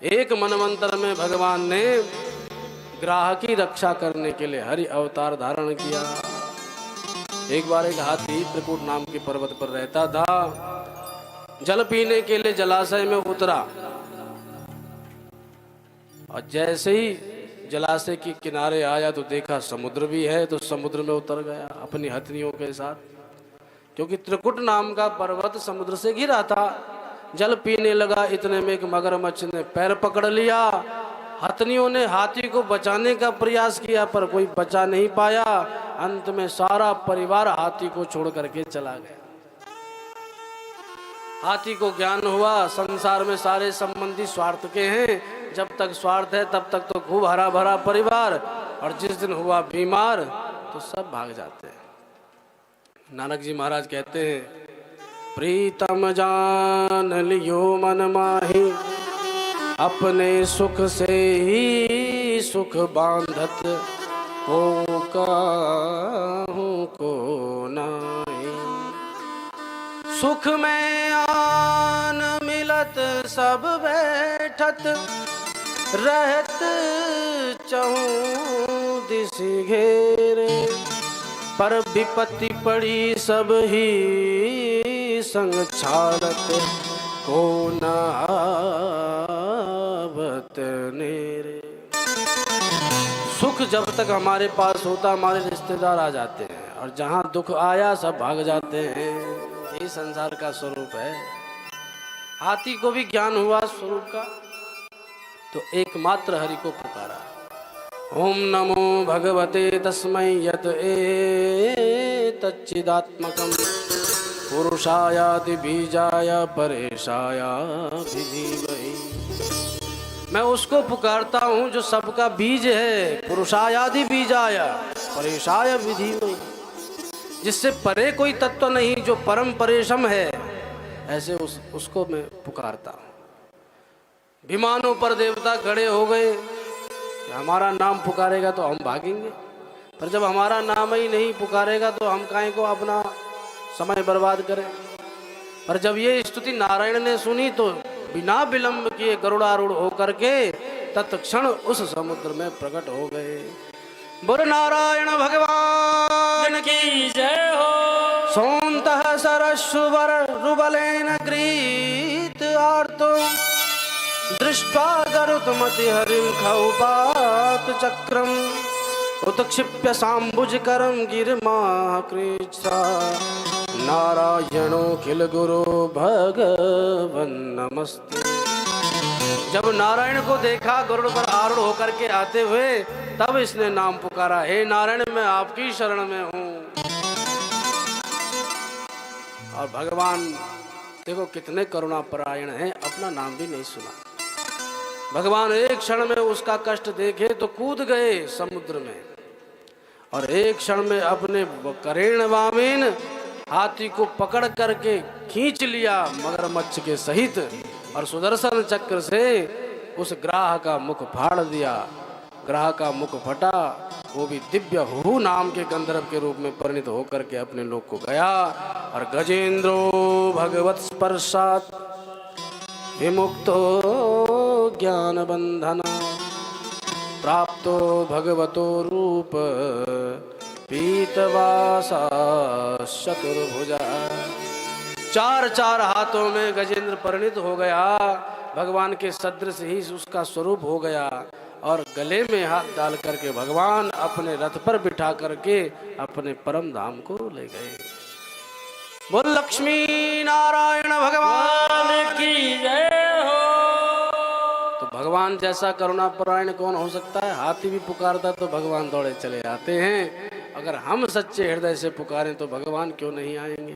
एक मनवंतर में भगवान ने ग्राह की रक्षा करने के लिए हरि अवतार धारण किया। एक बार एक हाथी त्रिकुट नाम के पर्वत पर रहता था। जल पीने के लिए जलाशय में उतरा और जैसे ही जलाशय के किनारे आया तो देखा समुद्र भी है, तो समुद्र में उतर गया अपनी हथनियों के साथ, क्योंकि त्रिकुट नाम का पर्वत समुद्र से घिरा था। जल पीने लगा, इतने में एक मगरमच्छ ने पैर पकड़ लिया। हथनियों ने हाथी को बचाने का प्रयास किया पर कोई बचा नहीं पाया। अंत में सारा परिवार हाथी को छोड़ करके चला गया। हाथी को ज्ञान हुआ संसार में सारे संबंधी स्वार्थ के हैं, जब तक स्वार्थ है तब तक तो खूब हरा भरा परिवार, और जिस दिन हुआ बीमार तो सब भाग जाते हैं। नानक जी महाराज कहते हैं, प्रीतम जान लियो मन माही, अपने सुख से ही सुख बांधत, को काहू को नाही। सुख में आन मिलत सब बैठत, रहत चहु दिशि घेरे, पर विपत्ति पड़ी सब ही संग छाड़त, को न आवत नेरे। सुख जब तक हमारे पास होता हमारे रिश्तेदार आ जाते हैं, और जहाँ दुख आया सब भाग जाते हैं। यही संसार का स्वरूप है। हाथी को भी ज्ञान हुआ स्वरूप का, तो एकमात्र हरि को पुकारा, ओम नमो भगवते तस्मै यत एतच्चिदात्मकं पुरुषायाति बीजाय परेशाय विधीमहि। मैं उसको पुकारता हूँ जो सबका बीज है, पुरुषायादि बीजाय परेशाय विधीमहि, जिससे परे कोई तत्व नहीं, जो परम परेशम है, ऐसे उसको मैं पुकारता हूँ। विमानों पर देवता खड़े हो गए, हमारा नाम पुकारेगा तो हम भागेंगे, पर जब हमारा नाम ही नहीं पुकारेगा तो हम काहे को अपना समय बर्बाद करें। पर जब ये स्तुति नारायण ने सुनी तो बिना विलंब किए गरुड़ारूढ़ होकर के तत्क्षण उस समुद्र में प्रकट हो गए। बोल नारायण भगवान की जय हो। सोन्तः सरस्वर रुबलेन गृहीत आर्तो, दृष्ट्वा गरुत्मति हरिं खौपात चक्रम, उत्क्षिप्य साम्बुजकरं गिरिमाह कृच्छ्रा, नारायणोऽखिल गुरो भगवन् नमस्ते। जब नारायण को देखा गरुड़ पर आरूढ़ होकर के आते हुए, तब इसने नाम पुकारा, हे नारायण मैं आपकी शरण में हूँ। और भगवान देखो कितने करुणापरायण हैं, अपना नाम भी नहीं सुना। भगवान एक क्षण में उसका कष्ट देखे तो कूद गए समुद्र में, और एक क्षण में अपने करेण वामीन हाथी को पकड़ करके खींच लिया मगरमच्छ के सहित, और सुदर्शन चक्र से उस ग्राह का मुख फाड़ दिया। ग्राह का मुख फटा, वो भी दिव्य हु नाम के गंधर्व के रूप में परिणित होकर के अपने लोक को गया। और गजेंद्रो भगवत स्पर्शात विमुक्तो ज्ञान बंधना, प्राप्तो भगवतो रूप पीतवासा चतुर्भुजा। चार चार हाथों में गजेंद्र परिणित हो गया, भगवान के सदृश ही उसका स्वरूप हो गया। और गले में हाथ डाल करके भगवान अपने रथ पर बिठा करके अपने परम धाम को ले गए। बोल लक्ष्मी नारायण भगवान की जय हो। तो भगवान जैसा करुणापरायण कौन हो सकता है। हाथी भी पुकारता तो भगवान दौड़े चले आते हैं। अगर हम सच्चे हृदय से पुकारें तो भगवान क्यों नहीं आएंगे।